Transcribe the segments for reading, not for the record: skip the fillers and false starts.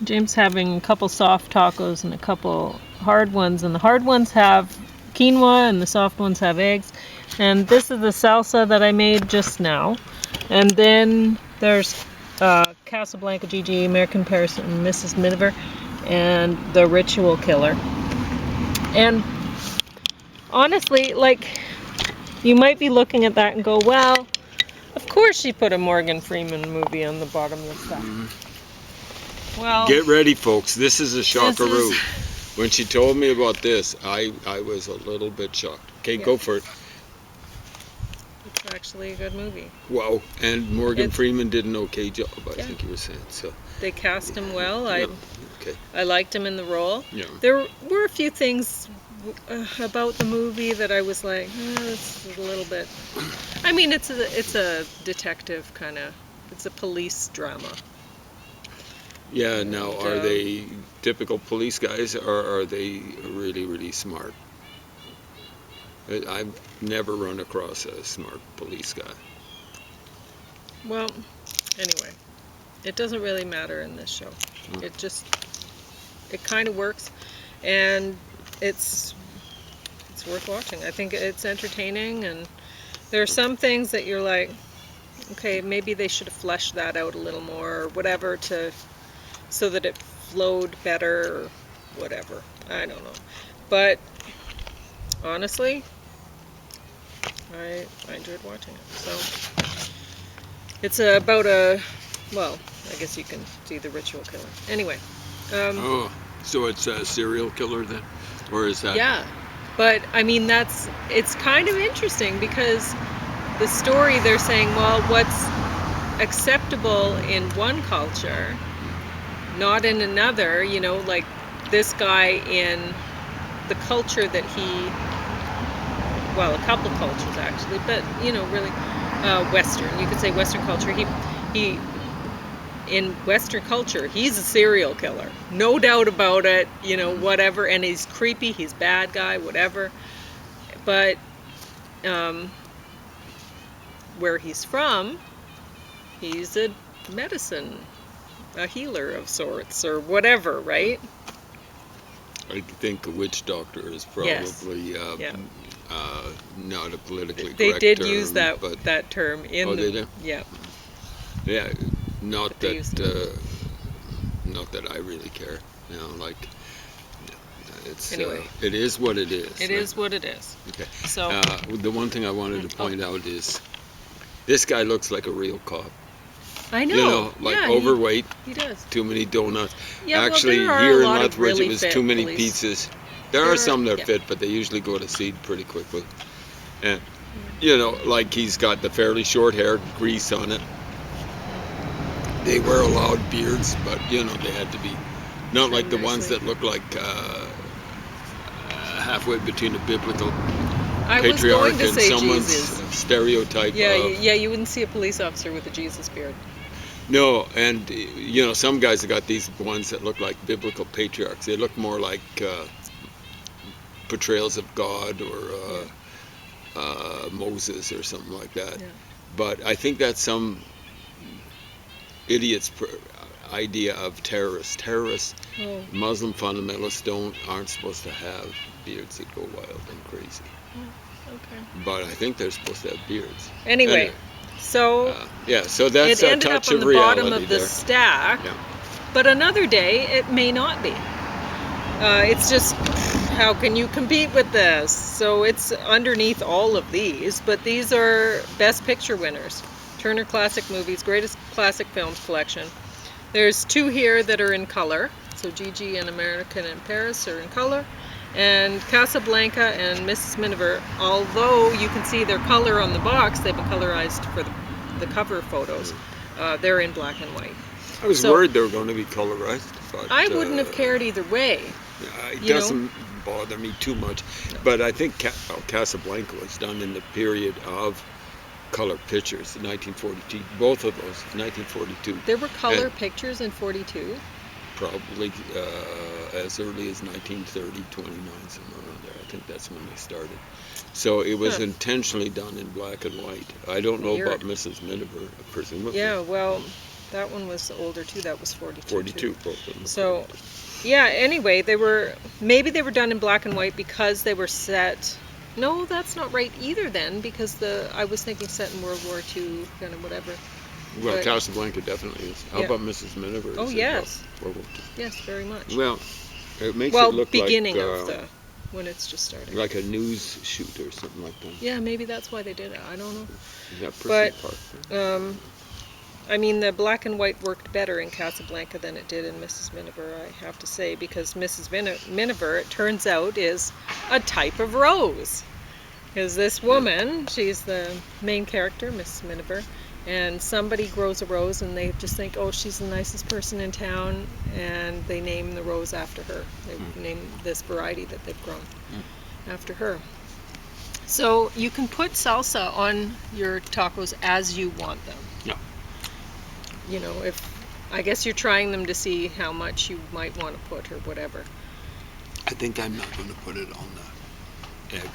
James having a couple soft tacos and a couple hard ones, and the hard ones have quinoa and the soft ones have eggs. And this is the salsa that I made just now. And then there's Casablanca, GiGi, American Paris, and Mrs. Miniver, and the Ritual Killer. And honestly, like, you might be looking at that and go, well, of course she put a Morgan Freeman movie on the bottom of the stuff. Well, get ready, folks. This is a shockaroo. When she told me about this, I was a little bit shocked. Okay, yeah. Go for it. It's actually a good movie. Wow, and Morgan Freeman did an okay job, I think you were saying. So they cast him well. Yeah. I liked him in the role. Yeah. There were a few things about the movie that I was like, this is a little bit. I mean, it's a detective kind of. It's a police drama. Yeah. Now, are they typical police guys, or are they really, really smart? I've never run across a smart police guy. Well, anyway, it doesn't really matter in this show. It kind of works, and it's worth watching. I think it's entertaining, and there are some things that you're like, okay, maybe they should have fleshed that out a little more, or whatever, so that it flowed better, or whatever. I don't know, but honestly, I enjoyed watching it. So it's about well, I guess you can see the ritual killer. Anyway. So it's a serial killer then? Or is that? Yeah, but I mean, it's kind of interesting because the story, they're saying, well, what's acceptable in one culture, not in another, like this guy in the culture that well, a couple cultures actually, but really Western. You could say Western culture. He in Western culture, he's a serial killer, no doubt about it. Whatever, and he's creepy. He's a bad guy, whatever. But where he's from, he's a healer of sorts, or whatever, right? I think a witch doctor is probably not a politically correct term. They did use that term in they did? Yeah. Yeah, not that I really care. Anyway. It is what it is. It is what it is. Okay. So the one thing I wanted to point out is this guy looks like a real cop. I know. Overweight. He does. Too many donuts. Yeah, Actually, there are here a in lot of Lethbridge, really it was fit too many police. pizzas. There are some that are fit, but they usually go to seed pretty quickly. And like he's got the fairly short hair, grease on it. They were allowed beards, but they had to be not like the ones that look like halfway between a biblical patriarch and someone's stereotype. Yeah, you wouldn't see a police officer with a Jesus beard. No, and some guys have got these ones that look like biblical patriarchs. They look more like portrayals of God or Moses or something like that. Yeah. But I think that's some idiot's idea of terrorists. Muslim fundamentalists aren't supposed to have beards that go wild and crazy. Okay. But I think they're supposed to have beards. Anyway. So so that's it a ended touch up on of the reality bottom of there. the stack. Yeah. But another day it may not be. It's just, how can you compete with this? So it's underneath all of these, but these are Best Picture winners. Turner Classic Movies, Greatest Classic Films Collection. There's 2 here that are in color. So GiGi and American in Paris are in color. And Casablanca and Mrs. Miniver, although you can see their color on the box, they've been colorized for the cover photos. They're in black and white. I was worried they were going to be colorized. But, I wouldn't have cared either way. It doesn't bother me too much. No. But I think Casablanca was done in the period of color pictures, 1942. Both of those, 1942. There were color pictures in 42? Probably as early as 1930, 29, somewhere around there. I think that's when they started. So it was intentionally done in black and white. I don't know about Mrs. Miniver, presumably. Yeah, well, That one was older too. That was 42. 42, both of them. So, yeah. Anyway, maybe they were done in black and white because they were set. No, that's not right either. Then, because I was thinking set in World War II, kind of whatever. Well, But- Casablanca definitely is. How Yeah. about Mrs. Miniver? Oh, Is it yes. World War II? Yes, very much. Well, it makes Well, it look beginning like, of when it's just starting. like a news shoot or something like that. Yeah, maybe that's why they did it. I don't know. Yeah, But, Park. I mean, the black and white worked better in Casablanca than it did in Mrs. Miniver, I have to say, because Mrs. Miniver, it turns out, is a type of rose. Because this woman, she's the main character, Mrs. Miniver, and somebody grows a rose and they just think, oh, she's the nicest person in town, and they name the rose after her. They name this variety that they've grown after her. So you can put salsa on your tacos as you want them. Yeah. You know, I guess you're trying them to see how much you might want to put or whatever. I think I'm not going to put it on the egg.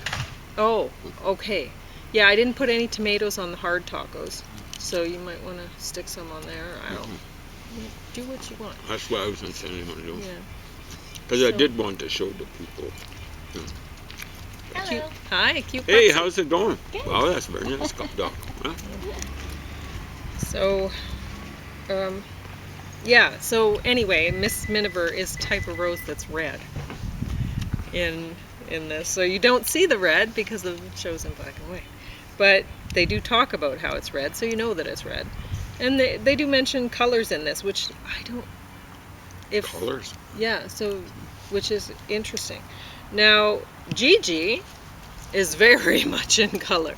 Oh, okay. Yeah, I didn't put any tomatoes on the hard tacos, so you might want to stick some on there. I don't. Do what you want. That's what I was intending on doing. Yeah. Because I did want to show the people. Cute. Hi, cute. Hey, pups. how's it going? Good. Wow, that's very nice. Dog. Huh? So, yeah. So anyway, Miss Miniver is a type of rose that's red. In this, so you don't see the red because the show's in black and white, but they do talk about how it's red, so you know that it's red. And they do mention colors in this, which I don't. Colors. Yeah. So, which is interesting. Now, GiGi is very much in color,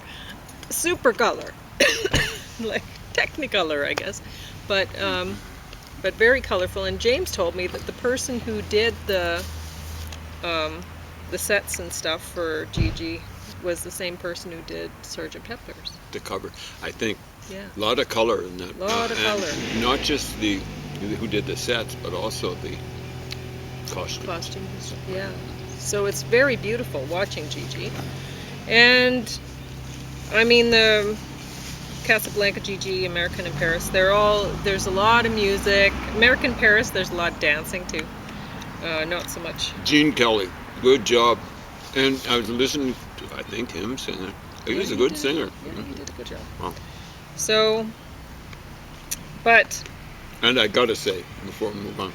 super color, like Technicolor, I guess, but very colorful. And James told me that the person who did the sets and stuff for GiGi was the same person who did Sgt. Pepper's. The cover, I think. Yeah. A lot of color in that. Lot of color. Not just who did the sets, but also the Costumes. Yeah. So it's very beautiful watching GiGi. And I mean the Casablanca, GiGi, American in Paris, there's a lot of music. American Paris, there's a lot of dancing too. Not so much. Gene Kelly, good job. And I was listening to, I think, him sing it. He was a good singer. Yeah, he did a good job. Wow. So, but... And I gotta say, before we move on,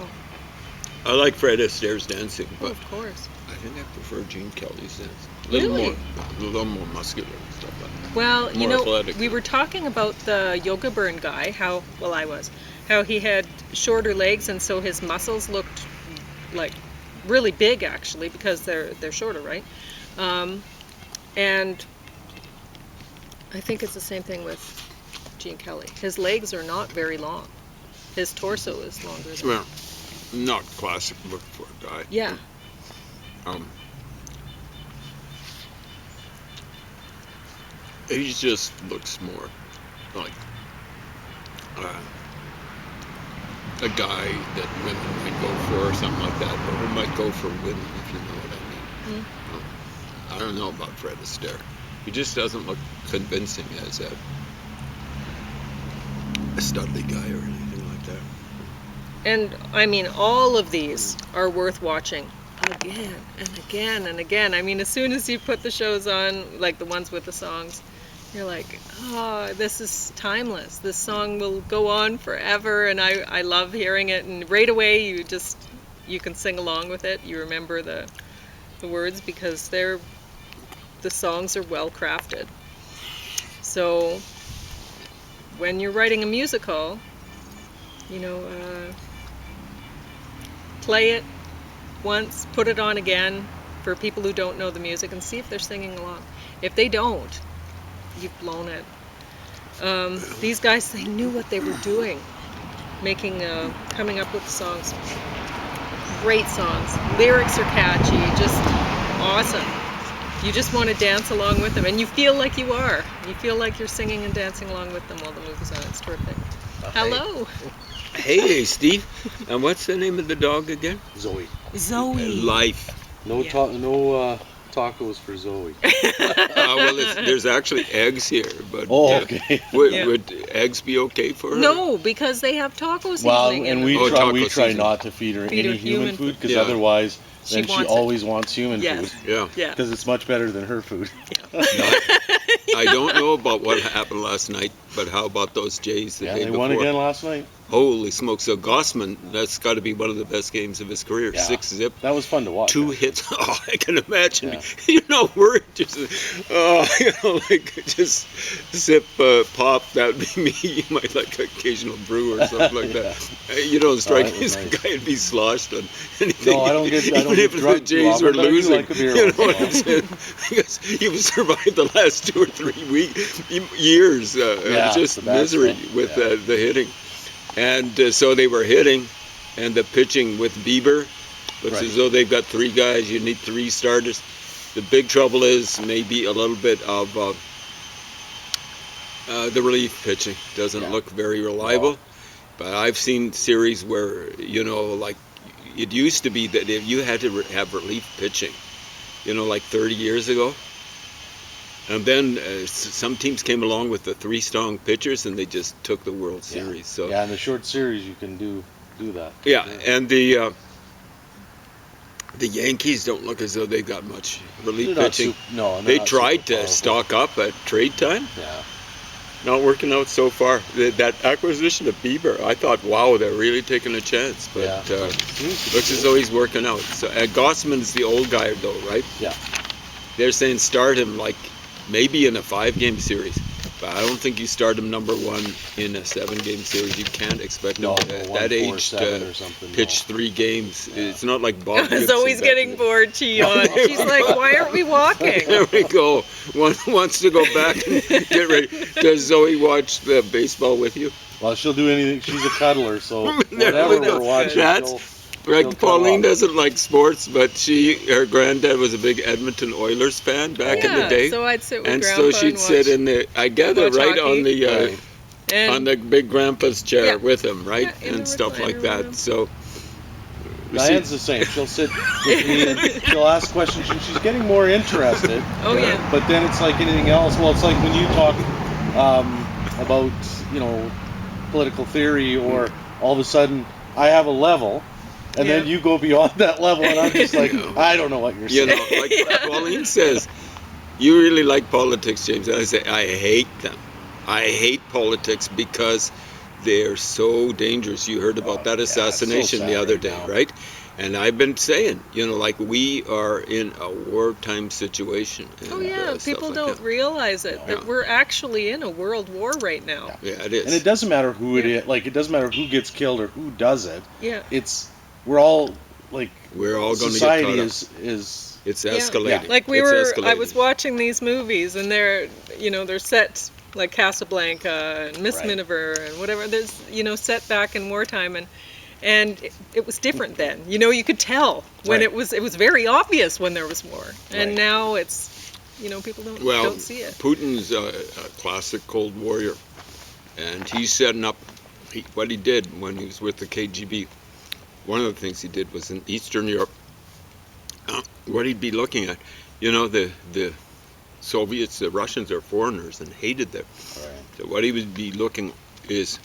I like Fred Astaire's dancing, but of course. I think I prefer Gene Kelly's dance. Really? A little more muscular and stuff like that. Well, you More know, athletic. we were talking about the yoga burn guy, how he had shorter legs and so his muscles looked like really big actually because they're shorter, right? And I think it's the same thing with Gene Kelly. His legs are not very long. His torso is longer than Well, not classic look for a guy. Yeah. He just looks more like a guy that women might go for or something like that, or who might go for women, if you know what I mean. I don't know about Fred Astaire. He just doesn't look convincing as a studly guy or anything like that. And I mean, all of these are worth watching again and again and again. I mean, as soon as you put the shows on, like the ones with the songs, you're like, oh, this is timeless. This song will go on forever, and I love hearing it. And right away, you can sing along with it. You remember the words because the songs are well crafted. So when you're writing a musical, play it once, put it on again for people who don't know the music and see if they're singing along. If they don't, you've blown it. These guys, they knew what they were doing, coming up with the songs. Great songs. Lyrics are catchy, just awesome. You just want to dance along with them, and you feel like you are. You feel like you're singing and dancing along with them while the movie's on. It's terrific. Hello. Hey, Steve. And what's the name of the dog again? Zoe. Zoe. Life. No Yeah. talk. No. tacos for Zoe. Well, there's actually eggs here, but Oh, okay. would eggs be okay for her? No, because they have taco Well, seasoning in and them. we Oh, try taco seasoning. not to feed her any human food because Yeah. otherwise then she wants it. always wants human Yes. food Yeah. Yeah. because it's much better than her food. I don't know about what happened last night, but how about those Jays the Yeah, day they before? won again last night. Holy smokes! So Gossman, that's got to be one of the best games of his career. Yeah. 6-zip. That was fun to watch. 2 hits. Oh, I can imagine. Yeah. You're not worried. Just, like just sip, pop. That would be me. You might like an occasional brew or something like that. You don't strike that me was as nice. a guy who'd be sloshed on anything. No, I don't get Even if the drunk too Jays often, were but I do losing. like a beer You once know in a what I'm while. saying? Because you've survived the last 2 or 3 years of just the bad misery stuff. with Yeah. the hitting. And so they were hitting, and the pitching with Bieber looks Right. as though they've got 3 guys. You need 3 starters. The big trouble is maybe a little bit of the relief pitching doesn't Yeah. look very reliable. No. But I've seen series where, like it used to be that if you had to have relief pitching, like 30 years ago. And then some teams came along with the 3 strong pitchers, and they just took the World Series. So Yeah, in the short series you can do that. yeah, and the Yankees don't look as though they've got much relief They're not pitching. they're They not tried super to powerful. stock up at trade time. Yeah. Not working out so far. That acquisition of Bieber, I thought, wow, they're really taking a chance. But Yeah. looks as though he's working out. So Gossman's the old guy, though, right? Yeah. They're saying start him like maybe in a 5-game series. But I don't think you start him number 1 in a 7-game series. You can't expect No, him at that age 1-4-7 to or something, pitch no. 3 games. Yeah. It's not like Bob Gibson. Zoe's back getting in the- bored, Chion. She's like, why aren't we walking? There we go. One wants to go back and get ready. Does Zoe watch the baseball with you? Well, she'll do anything. She's a cuddler, so There whatever we go. we're watching, That's- she'll Like She'll cut Pauline off. doesn't like sports, but her granddad was a big Edmonton Oilers fan back in the day. So I'd sit with And Grandpa so she'd and sit watch. in the, I gather, watch right hockey. on the Right. And on the big grandpa's chair Yeah. with him, right, Yeah, in and the stuff like recliner that. room. So Diane's the same. She'll sit with me and she'll ask questions and she's getting more interested. Oh, yeah. But then it's like anything else. Well, it's like when you talk about, political theory, or all of a sudden I have a level and then Yeah. you go beyond that level and I'm just like, I don't know what you're you saying. know, like Pauline says, you really like politics, James. And I say, I hate them. I hate politics because they're so dangerous. You heard about that yeah, it's so assassination the sad other right day, now. right? And I've been saying, like we are in a wartime situation. And, Oh yeah, stuff people like don't that. realize it. Yeah. That we're actually in a world war right now. Yeah. Yeah, it is. And it doesn't matter who it Yeah. is. Like, it doesn't matter who gets killed or who does it. Yeah. We're all, like, We're all going to get society caught up. is It's Yeah. escalating. Like It's I was escalating. watching these movies and they're set like Casablanca and Miss Right. Miniver and whatever. There's set back in wartime and it was different then. You could tell when Right. it was very obvious when there was war. And Right. now it's people don't see it. Putin's a classic Cold Warrior, and he's setting up what he did when he was with the KGB. One of the things he did was in Eastern Europe. What he'd be looking at, the Soviets, the Russians are foreigners and hated them. right. So what he would be looking is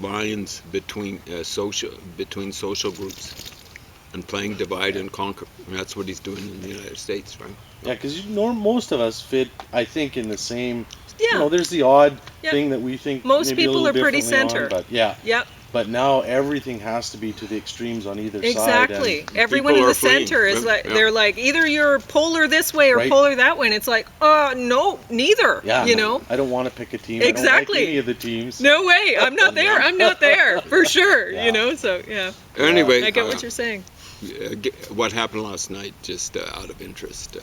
lines between social groups and playing divide and conquer. And that's what he's doing in the United States, right? Yeah, because most of us fit, I think, in the same. Yeah. There's the odd Yeah. thing that we think. Most maybe a people little are pretty differently on, center. but yeah. Yep. But now everything has to be to the extremes on either side. Exactly. And Everyone people in are the fleeing. center is Yeah, like yeah. they're like either you're polar this way or Right. polar that way, and it's like, no, neither. yeah, You I don't want to pick a team. Exactly. I don't like any of the teams. No way. I'm not there. I'm not there for sure. Yeah. So yeah. Anyway, I get what you're saying. what happened last night, just out of interest,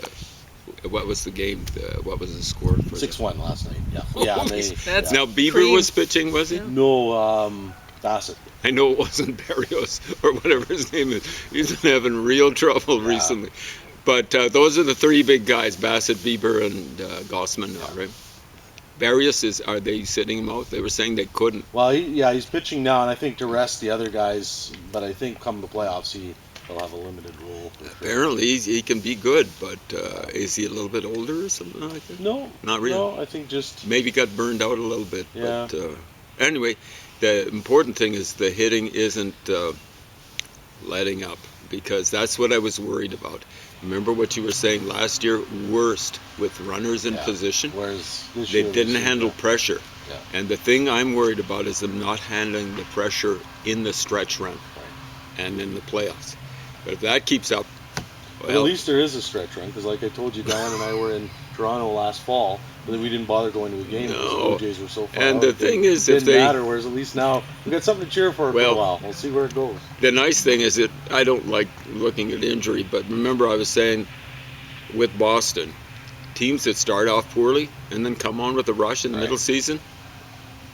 what was the game? What was the score for 6-1 last night. Yeah. Yeah. That's- Now Bieber Cream. was pitching, was he? Yeah. No, Bassett. I know it wasn't Barrios or whatever his name is. He's been having real trouble Yeah. recently. But those are the 3 big guys: Bassett, Bieber, and Gossman. Now, right? Barrios are they sitting him out? They were saying they couldn't. Well, he's pitching now, and I think to rest the other guys. But I think come the playoffs, he'll have a limited role. Apparently he can be good, but is he a little bit older or something like that? No, Not really. No, I think just Maybe got burned out a little bit. Yeah. But anyway, the important thing is the hitting isn't letting up, because that's what I was worried about. Remember what you were saying last year? Worst with runners in position. Whereas this They year didn't seem handle to- pressure. Yeah. And the thing I'm worried about is them not handling the pressure in the stretch run Right. and in the playoffs. But if that keeps up, But at well, least there is a stretch run, because like I told you, Diane and I were in Toronto last fall, but then we didn't bother going to a game because the No. Blue Jays were so far And out. the It thing didn't- is, if didn't they- matter. Whereas at least now we got something to cheer for a Well, while. We'll see where it goes. the nice thing is that I don't like looking at injury, but remember I was saying with Boston, teams that start off poorly and then come on with a rush in the Right. middle season,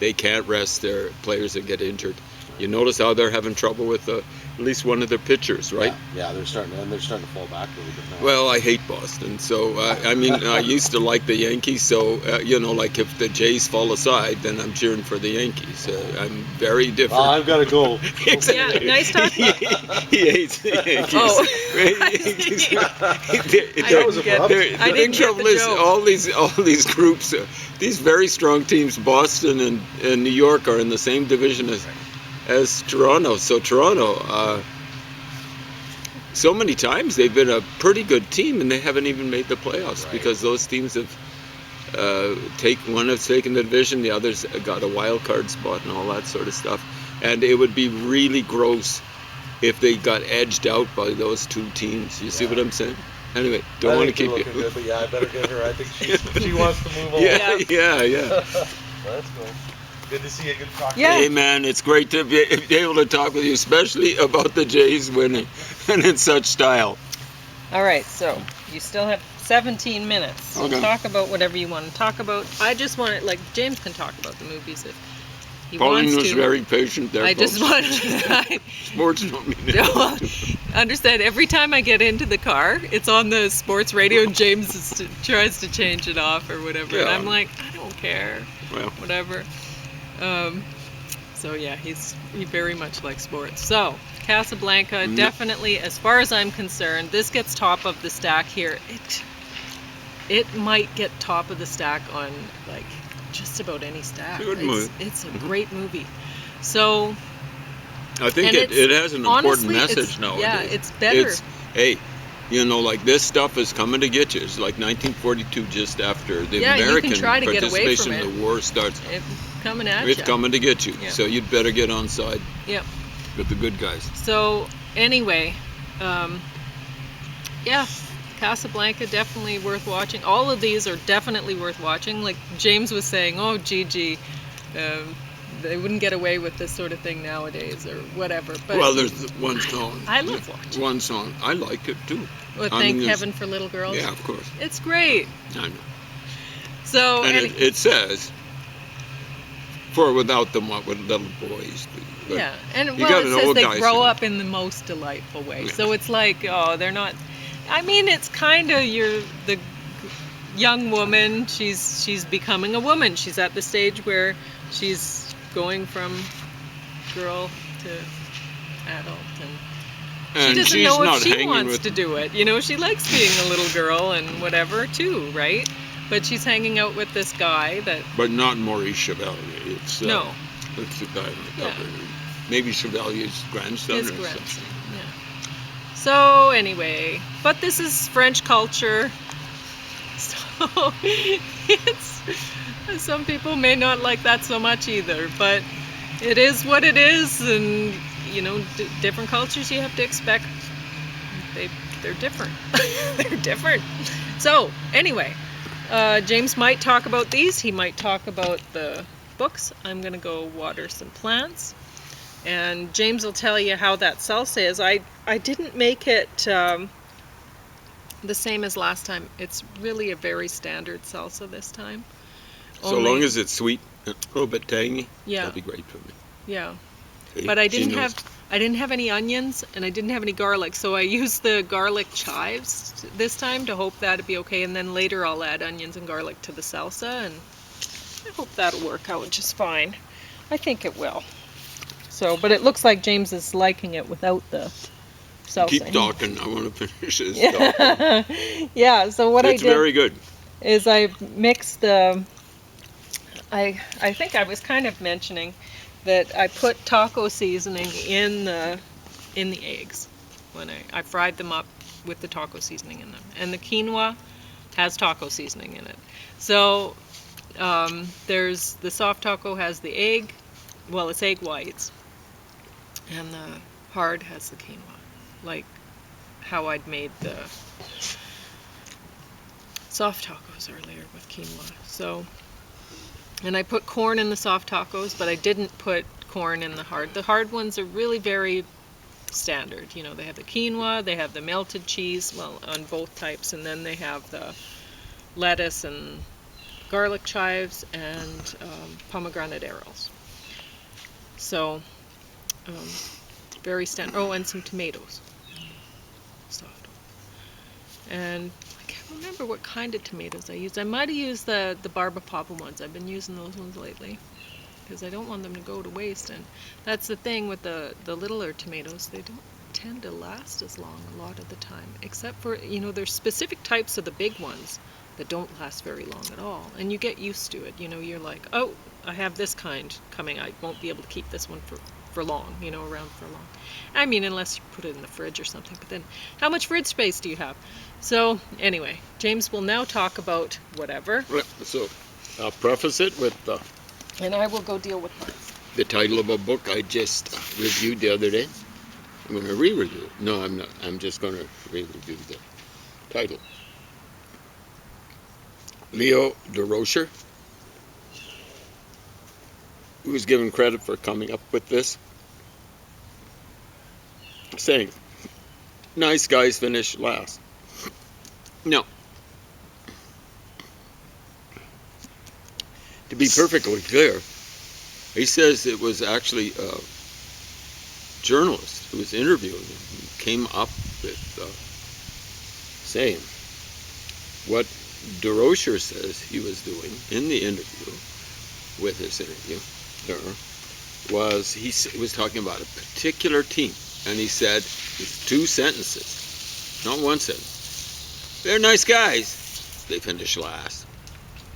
they can't rest their players that get injured. You notice how they're having trouble with at least one of their pitchers, right? Yeah, they're starting to fall back a little bit now. Well, I hate Boston, so I mean, I used to like the Yankees, so like if the Jays fall aside, then I'm cheering for the Yankees. I'm very different. Well, I've got to go. Yeah, nice talking. He hates the Yankees. Oh. That was abrupt. The I big didn't get trouble the is joke. all these groups, these very strong teams, Boston and New York, are in the same division as Toronto. So Toronto, so many times they've been a pretty good team and they haven't even made the playoffs because those teams have one has taken the division, the others got a wild card spot and all that sort of stuff. And it would be really gross if they got edged out by those two teams. You see what I'm saying? Anyway, don't want to keep you. Good, but yeah, I better get her. I think she wants to move on. Yeah. Let's go. Good to see you. Good to talk Yeah. Hey man, it's great to be able to talk with you, especially about the Jays winning and in such style. All right, so you still have 17 minutes. So Okay. talk about whatever you want to talk about. I just want to, like, James can talk about the movies if he Pauline wants was to. very patient there. I just folks. want Sports don't mean to anything. understand, every time I get into the car, it's on the sports radio, and James tries to change it off or whatever. And Yeah. I'm like, I don't care. Well, Whatever. So yeah, he very much likes sports. So Casablanca, definitely, as far as I'm concerned, this gets top of the stack here. It might get top of the stack on like just about any stack. Good movie. It's a great movie. So I think and it has an important honestly, message nowadays. Yeah, it's better. Hey, like this stuff is coming to get you. It's like 1942, just after the Yeah, you can American try to get away participation from in the war starts. It's coming at It's you. coming to get you. Yeah. So you'd better get on side Yep. with the good guys. So anyway, yeah, Casablanca, definitely worth watching. All of these are definitely worth watching. Like James was saying, oh, GiGi, they wouldn't get away with this sort of thing nowadays or whatever. But Well, there's one song. I love watching. One song. I like it too. Well, I Thank mean, Heaven for Little Girls. Yeah, of course. It's great. I know. So And it says, for without them, what would little boys do? But yeah, and you well, got it an says old they guy grow singing. up in the most delightful way. Yeah. So it's like, oh, they're not. I mean, it's kind of the young woman. She's becoming a woman. She's at the stage where she's going from girl to adult, and she doesn't she's know not if she hanging wants with to do it. You know, she likes being a little girl and whatever too, right? But she's hanging out with this guy that But not Maurice Chevalier. It's no, it's the guy on the Yeah. cover. Maybe Chevalier's grandson his or grandson. something. Yeah. So anyway, but this is French culture. So it's some people may not like that so much either, but it is what it is, and different cultures you have to expect. They're different. They're different. So anyway, James might talk about these. He might talk about the books. I'm gonna go water some plants. And James will tell you how that salsa is. I didn't make it the same as last time. It's really a very standard salsa this time. So long as it's sweet, and a little bit tangy, Yeah. that'd be great for me. Yeah. See? But I She didn't knows. have any onions and I didn't have any garlic, so I used the garlic chives this time to hope that'd be okay, and then later I'll add onions and garlic to the salsa, and I hope that'll work out just fine. I think it will. So, but it looks like James is liking it without the salsa. Keep talking. I want to finish this talking. Yeah, so what I It's did very good. is I mixed the, I think I was kind of mentioning that I put taco seasoning in the eggs when I fried them up with the taco seasoning in them. And the quinoa has taco seasoning in it. So there's the soft taco has the egg, well, it's egg whites, and the hard has the quinoa, like how I'd made the soft tacos earlier with quinoa. So, and I put corn in the soft tacos, but I didn't put corn in the hard. The hard ones are really very standard. You know, they have the quinoa, they have the melted cheese, well, on both types, and then they have the lettuce and garlic chives and pomegranate arils. So, very standard. Oh, and some tomatoes. Soft. And I can't remember what kind of tomatoes I used. I might have used the Barba Papa ones. I've been using those ones lately because I don't want them to go to waste. And that's the thing with the littler tomatoes. They don't tend to last as long a lot of the time, except for, you know, there's specific types of the big ones that don't last very long at all. And you get used to it. You know, you're like, oh, I have this kind coming. I won't be able to keep this one for long, you know, around for long. I mean, unless you put it in the fridge or something. But then how much fridge space do you have? So anyway, James will now talk about whatever. So I'll preface it with And I will go deal with mine. the title of a book I just reviewed the other day. I'm going to re-review it. No, I'm not. I'm just going to re-review the title. Leo Durocher, who is given credit for coming up with this, saying, nice guys finish last. No. To be perfectly clear, he says it was actually a journalist who was interviewing him who came up with saying what Durocher says he was doing in the interview with his interviewer was he was talking about a particular team, and he said it's two sentences, not one sentence. They're nice guys. They finish last.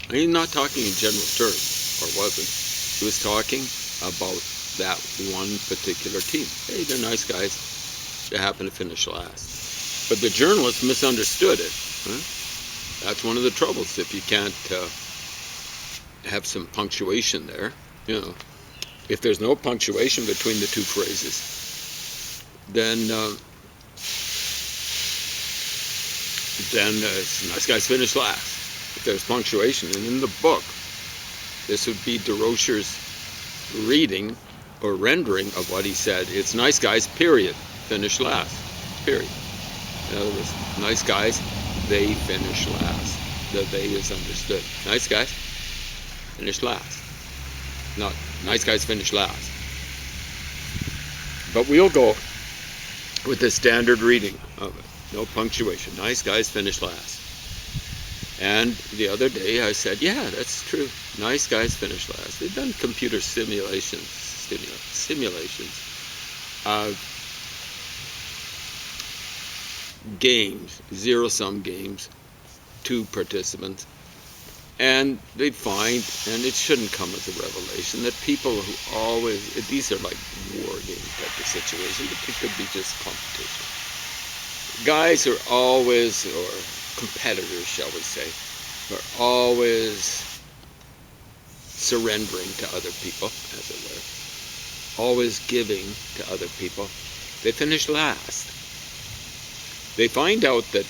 And he's not talking in general terms, or wasn't. He was talking about that one particular team. Hey, they're nice guys. They happen to finish last. But the journalist misunderstood it. Huh? That's one of the troubles if you can't have some punctuation there. You know, if there's no punctuation between the two phrases, then nice guys finish last. If there's punctuation, and in the book, this would be Durocher's reading or rendering of what he said. It's nice guys, period, finish last, period. In other words, nice guys, they finish last. The they is understood. Nice guys, finish last. Not nice guys finish last. But we'll go with the standard reading of it. No punctuation. Nice guys finish last. And the other day I said, yeah, that's true. Nice guys finish last. They've done computer simulations games, zero-sum games, two participants, and they'd find, and it shouldn't come as a revelation, that people who always, these are like war game type of situations, but it could be just competition. Guys are always, or competitors, shall we say, are always surrendering to other people, as it were, always giving to other people. They finish last. They find out that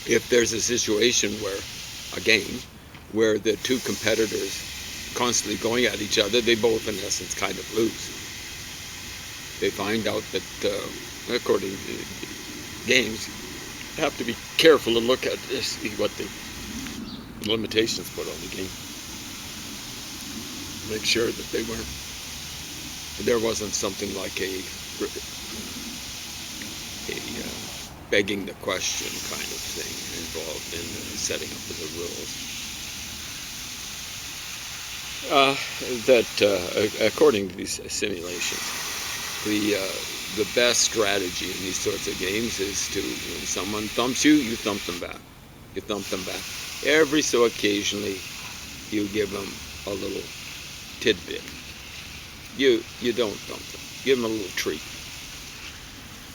if there's a situation where, a game, where the two competitors constantly going at each other, they both in essence kind of lose. They find out that, according to games, you have to be careful to look at this, what the limitations put on the game. Make sure that there wasn't something like a begging the question kind of thing involved in setting up of the rules. That according to these simulations, the best strategy in these sorts of games is to, when someone thumps you, you thump them back. You thump them back. Every so occasionally, you give them a little tidbit. You don't thump them. Give them a little treat.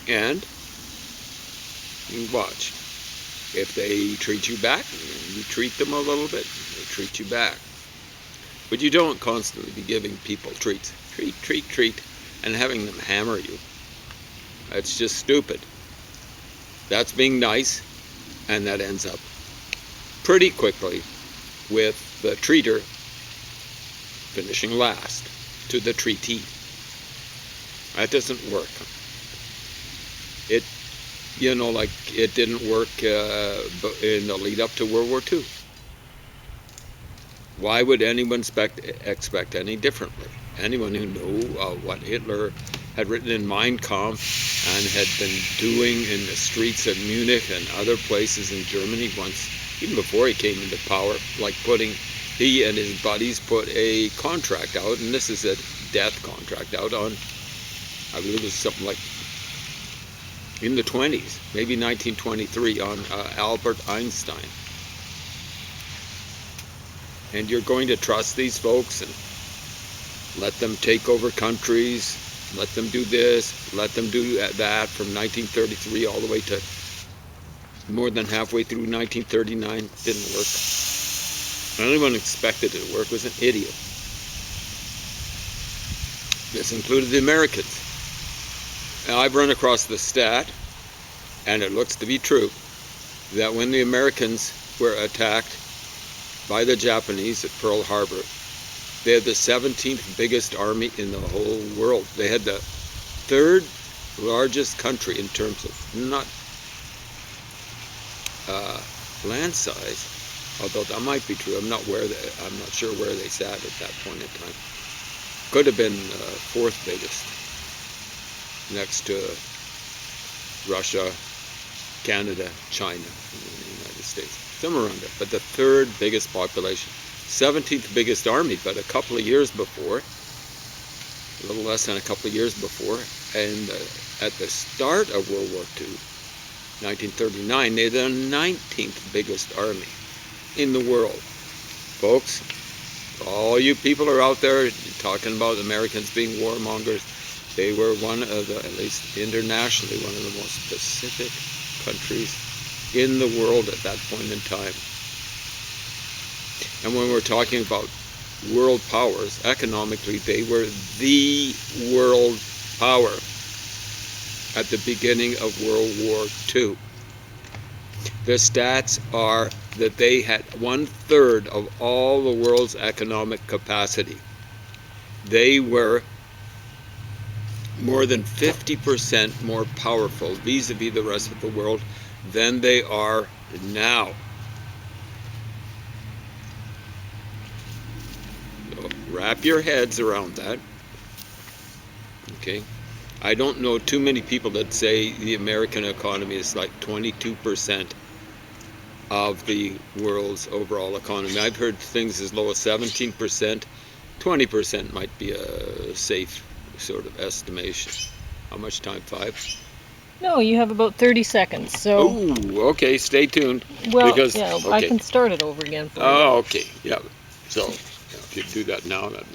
And you watch. If they treat you back, you treat them a little bit. They treat you back. But you don't constantly be giving people treats. Treat, treat, treat, and having them hammer you. That's just stupid. That's being nice, and that ends up pretty quickly with the treater finishing last to the treatee. That doesn't work. It, like it didn't work in the lead up to World War II. Why would anyone expect any differently? Anyone who knew what Hitler had written in Mein Kampf and had been doing in the streets of Munich and other places in Germany once, even before he came into power, like he and his buddies put a contract out, and this is a death contract out on, I believe it was something like in the 20s, maybe 1923, on Albert Einstein. And you're going to trust these folks and let them take over countries, let them do this, let them do that from 1933 all the way to more than halfway through 1939. Didn't work. Anyone expected it to work was an idiot. This included the Americans. Now, I've run across the stat, and it looks to be true, that when the Americans were attacked by the Japanese at Pearl Harbor, they had the 17th biggest army in the whole world. They had the 3rd largest country in terms of not land size, although that might be true. I'm not sure where they sat at that point in time. Could have been 4th biggest, next to Russia, Canada, China, and the United States. Somewhere around there. But the 3rd biggest population. 17th biggest army, but a couple of years before, a little less than a couple of years before, and at the start of World War II, 1939, they had the 19th biggest army in the world. Folks, all you people are out there talking about Americans being warmongers, they were one of the, at least internationally, one of the most pacific countries in the world at that point in time. And when we're talking about world powers, economically, they were the world power at the beginning of World War II. The stats are that they had 1/3 of all the world's economic capacity. They were more than 50% more powerful vis-a-vis the rest of the world than they are now. So wrap your heads around that. Okay. I don't know too many people that say the American economy is like 22% of the world's overall economy. I've heard things as low as 17%. 20% might be a safe sort of estimation. How much time? 5? No, you have about 30 seconds. So. Oh, okay. Stay tuned. Well, because, yeah, okay. I can start it over again for you. Oh, okay. Yeah. So if you do that now, that